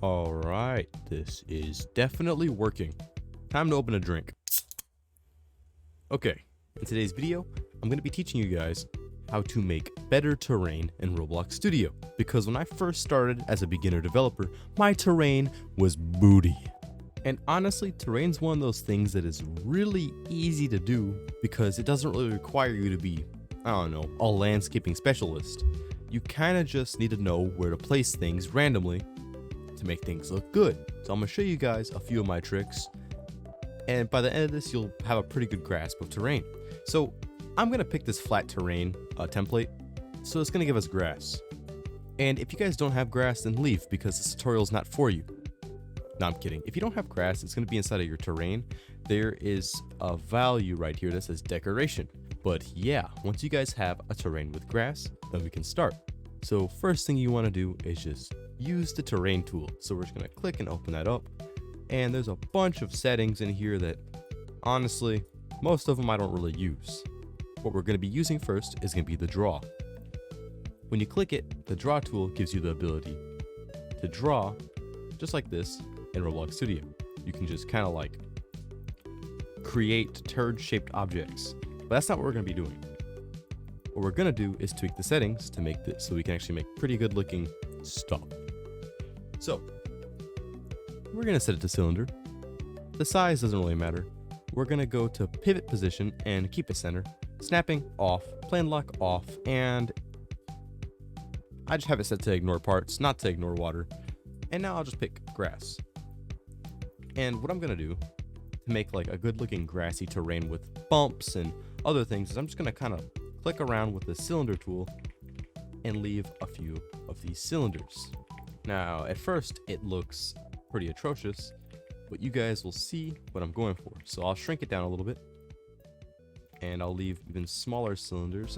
Alright, this is definitely working. Time to open a drink. Okay, in today's video, I'm going to be teaching you guys how to make better terrain in Roblox Studio. Because when I first started as a beginner developer, my terrain was booty. And honestly, terrain's one of those things that is really easy to do because it doesn't really require you to be, I don't know, a landscaping specialist. You kind of just need to know where to place things randomly to make things look good. So I'm going to show you guys a few of my tricks, and by the end of this you'll have a pretty good grasp of terrain. So I'm going to pick this flat terrain template, so it's going to give us grass. And if you guys don't have grass, then leave, because this tutorial is not for you. No, I'm kidding. If you don't have grass, it's going to be inside of your terrain. There is a value right here that says decoration. But yeah, once you guys have a terrain with grass, then we can start. So first thing you want to do is just use the terrain tool. So we're just going to click and open that up. And there's a bunch of settings in here that honestly, most of them I don't really use. What we're going to be using first is going to be the draw. When you click it, the draw tool gives you the ability to draw just like this in Roblox Studio. You can just kind of like create turd-shaped objects, but that's not what we're going to be doing. What we're going to do is tweak the settings to make this so we can actually make pretty good looking stuff. So we're going to set it to cylinder. The size doesn't really matter. We're going to go to pivot position and keep it center, snapping off, plane lock off, and I just have it set to ignore parts, not to ignore water. And now I'll just pick grass. And what I'm going to do to make like a good looking grassy terrain with bumps and other things is I'm just going to kind of click around with the cylinder tool and leave a few of these cylinders. Now at first it looks pretty atrocious, but you guys will see what I'm going for. So I'll shrink it down a little bit and I'll leave even smaller cylinders.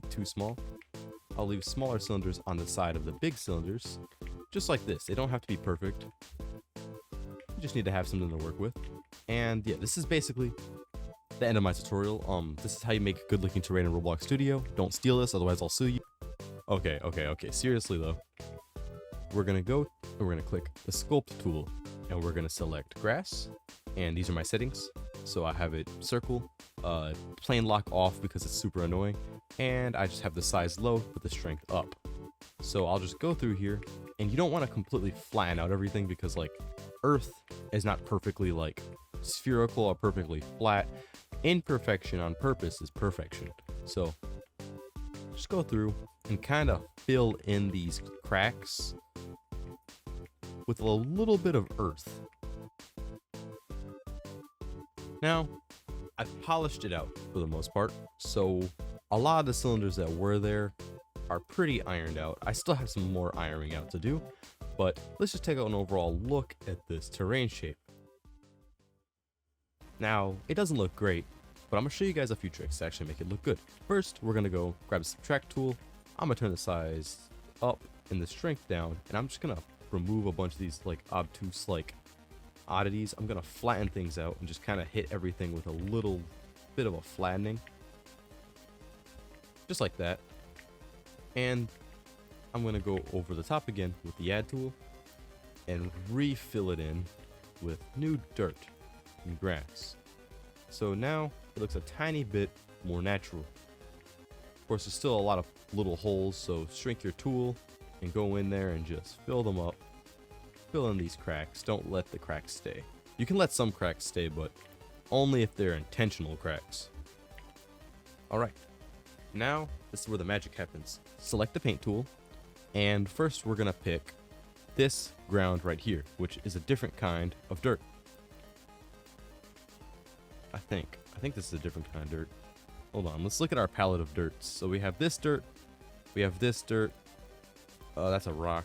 Too small. I'll leave smaller cylinders on the side of the big cylinders, just like this. They don't have to be perfect. You just need to have something to work with. And yeah, this is basically the end of my tutorial. This is how you make good looking terrain in Roblox Studio. Don't steal this, otherwise I'll sue you. Okay. Seriously though, we're gonna go and we're gonna click the sculpt tool and we're gonna select grass. And these are my settings. So I have it circle, plane lock off because it's super annoying, and I just have the size low with the strength up. So I'll just go through here, and you don't want to completely flatten out everything because like Earth is not perfectly like spherical or perfectly flat. Imperfection on purpose is perfection. So just go through and kind of fill in these cracks with a little bit of earth. Now, I've polished it out for the most part, so a lot of the cylinders that were there are pretty ironed out. I still have some more ironing out to do, but let's just take an overall look at this terrain shape. Now, it doesn't look great, but I'm going to show you guys a few tricks to actually make it look good. First, we're going to go grab the subtract tool. I'm going to turn the size up and the strength down, and I'm just going to remove a bunch of these like obtuse like oddities. I'm gonna flatten things out and just kind of hit everything with a little bit of a flattening, just like that. And I'm gonna go over the top again with the add tool and refill it in with new dirt and grass. So now it looks a tiny bit more natural. Of course, there's still a lot of little holes, so shrink your tool and go in there and just fill them up. Fill in these cracks. Don't let the cracks stay. You can let some cracks stay, but only if they're intentional cracks. Alright, now this is where the magic happens. Select the paint tool, and first we're gonna pick this ground right here, which is a different kind of dirt. I think this is a different kind of dirt. Hold on, let's look at our palette of dirts. So we have this dirt, we have this dirt. That's a rock.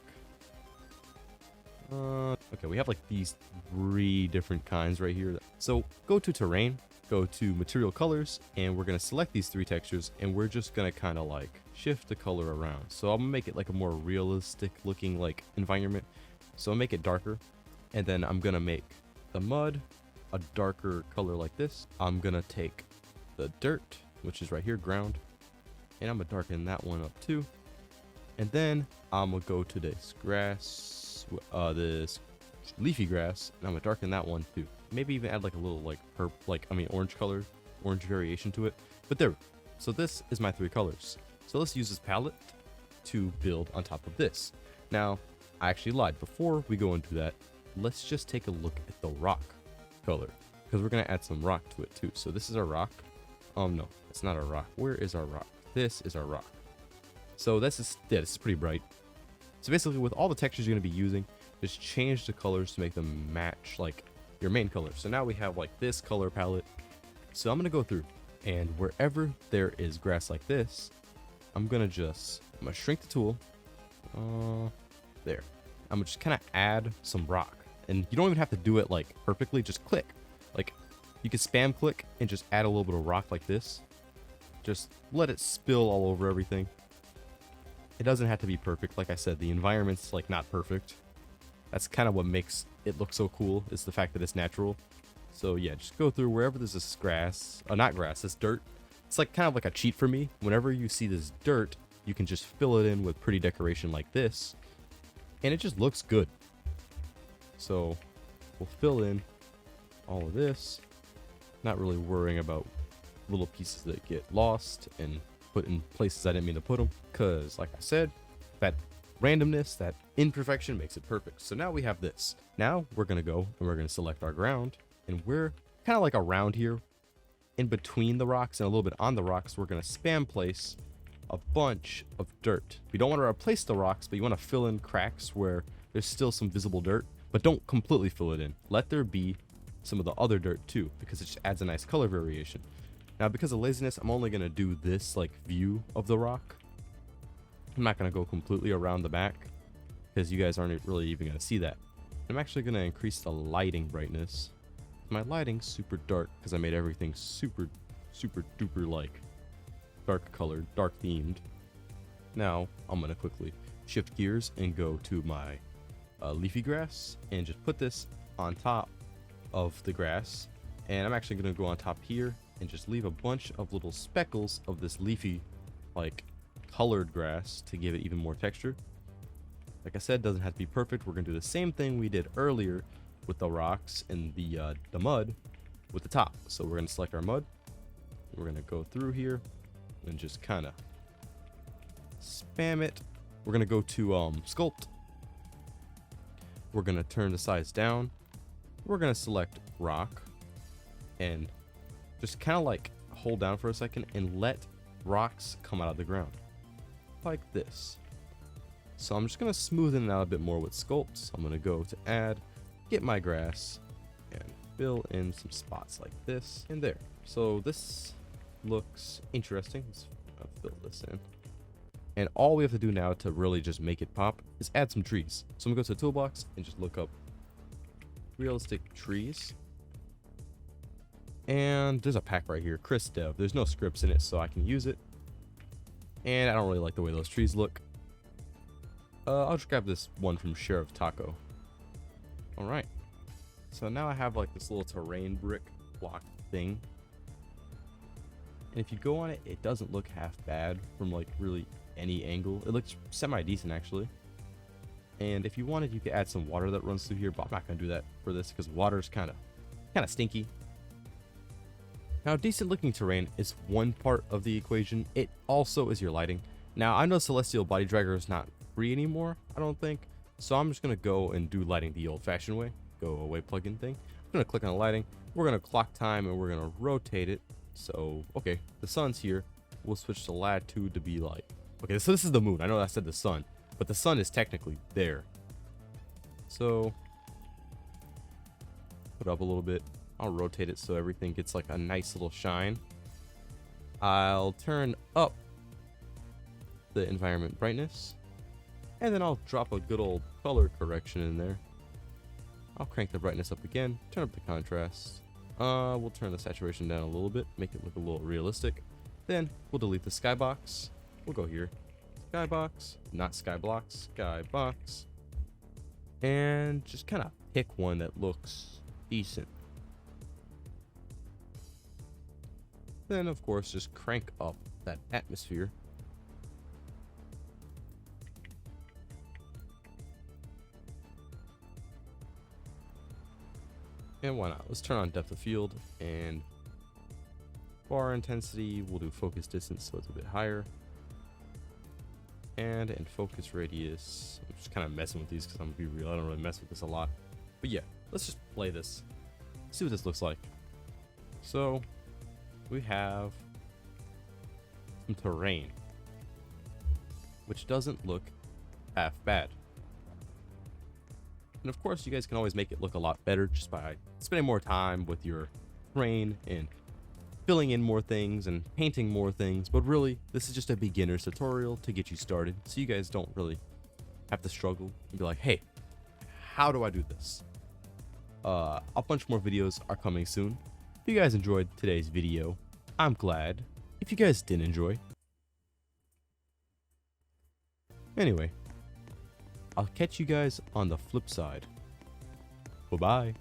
Okay, we have like these 3 different kinds right here. So go to terrain, go to material colors, and we're going to select these 3 textures, and we're just going to kind of like shift the color around. So I'm going to make it like a more realistic looking like environment. So I'll make it darker, and then I'm going to make the mud a darker color like this. I'm going to take the dirt, which is right here, ground, and I'm going to darken that one up too. And then I'm going to go to this grass this leafy grass, and I'm gonna darken that one too. Maybe even add like a little like orange variation to it. But there. So this is my 3 colors. So let's use this palette to build on top of this. Now, I actually lied. Before we go into that, let's just take a look at the rock color, because we're gonna add some rock to it too. So this is our rock. No, it's not our rock. Where is our rock? This is our rock. So this is pretty bright. So basically, with all the textures you're gonna be using, just change the colors to make them match like your main color. So now we have like this color palette. So I'm gonna go through, and wherever there is grass like this, I'm gonna shrink the tool. There. I'm gonna just kind of add some rock, and you don't even have to do it like perfectly. Just click. Like you can spam click and just add a little bit of rock like this. Just let it spill all over everything. It doesn't have to be perfect. Like I said, the environment's like not perfect. That's kind of what makes it look so cool, is the fact that it's natural. So yeah, just go through wherever there's this grass, not grass, this dirt. It's like kind of like a cheat for me. Whenever you see this dirt, you can just fill it in with pretty decoration like this, and it just looks good. So we'll fill in all of this, not really worrying about little pieces that get lost and put in places I didn't mean to put them, because like I said, that randomness, that imperfection makes it perfect. So now we have this. Now we're gonna go and we're gonna select our ground, and we're kind of like around here in between the rocks and a little bit on the rocks. We're gonna spam place a bunch of dirt. We don't want to replace the rocks, but you want to fill in cracks where there's still some visible dirt, but don't completely fill it in. Let there be some of the other dirt too, because it just adds a nice color variation. Now, because of laziness, I'm only gonna do this like view of the rock. I'm not gonna go completely around the back, because you guys aren't really even gonna see that. I'm actually gonna increase the lighting brightness. My lighting's super dark because I made everything super duper like dark colored, dark themed. Now I'm gonna quickly shift gears and go to my leafy grass and just put this on top of the grass. And I'm actually gonna go on top here and just leave a bunch of little speckles of this leafy like colored grass to give it even more texture. Like I said, doesn't have to be perfect. We're gonna do the same thing we did earlier with the rocks and the mud with the top. So we're gonna select our mud. We're gonna go through here and just kind of spam it. We're gonna go to sculpt. We're gonna turn the size down. We're gonna select rock and just kind of like hold down for a second and let rocks come out of the ground like this. So I'm just gonna smoothen it out a bit more with sculpt. So I'm gonna go to add, get my grass, and fill in some spots like this and there. So this looks interesting. Let's fill this in. And all we have to do now to really just make it pop is add some trees. So I'm gonna go to the toolbox and just look up realistic trees. And there's a pack right here, Chris Dev. There's no scripts in it, so I can use it. And I don't really like the way those trees look. I'll just grab this one from Sheriff Taco. All right. So now I have like this little terrain brick block thing. And if you go on it, it doesn't look half bad from like really any angle. It looks semi-decent actually. And if you wanted, you could add some water that runs through here, but I'm not gonna do that for this because water is kind of stinky. Now, decent looking terrain is one part of the equation. It also is your lighting. Now, I know Celestial Body Dragger is not free anymore, I don't think. So I'm just gonna go and do lighting the old fashioned way. Go away plugin thing. I'm gonna click on the lighting. We're gonna clock time and we're gonna rotate it. So, okay, the sun's here. We'll switch the latitude to be like, okay, so this is the moon. I know I said the sun, but the sun is technically there. So, put up a little bit. I'll rotate it so everything gets like a nice little shine. I'll turn up the environment brightness, and then I'll drop a good old color correction in there. I'll crank the brightness up again, turn up the contrast. We'll turn the saturation down a little bit, make it look a little realistic. Then we'll delete the skybox. We'll go here, skybox, not skyblocks, skybox, and just kind of pick one that looks decent. Then, of course, just crank up that atmosphere. And why not? Let's turn on depth of field and bar intensity. We'll do focus distance so it's a bit higher. And focus radius. I'm just kind of messing with these because I'm gonna be real. I don't really mess with this a lot. But yeah, let's just play this. See what this looks like. So we have some terrain, which doesn't look half bad. And of course, you guys can always make it look a lot better just by spending more time with your terrain and filling in more things and painting more things. But really, this is just a beginner's tutorial to get you started, so you guys don't really have to struggle and be like, hey, how do I do this? A bunch more videos are coming soon. If you guys enjoyed today's video, I'm glad. If you guys didn't enjoy, anyway, I'll catch you guys on the flip side. Bye-bye.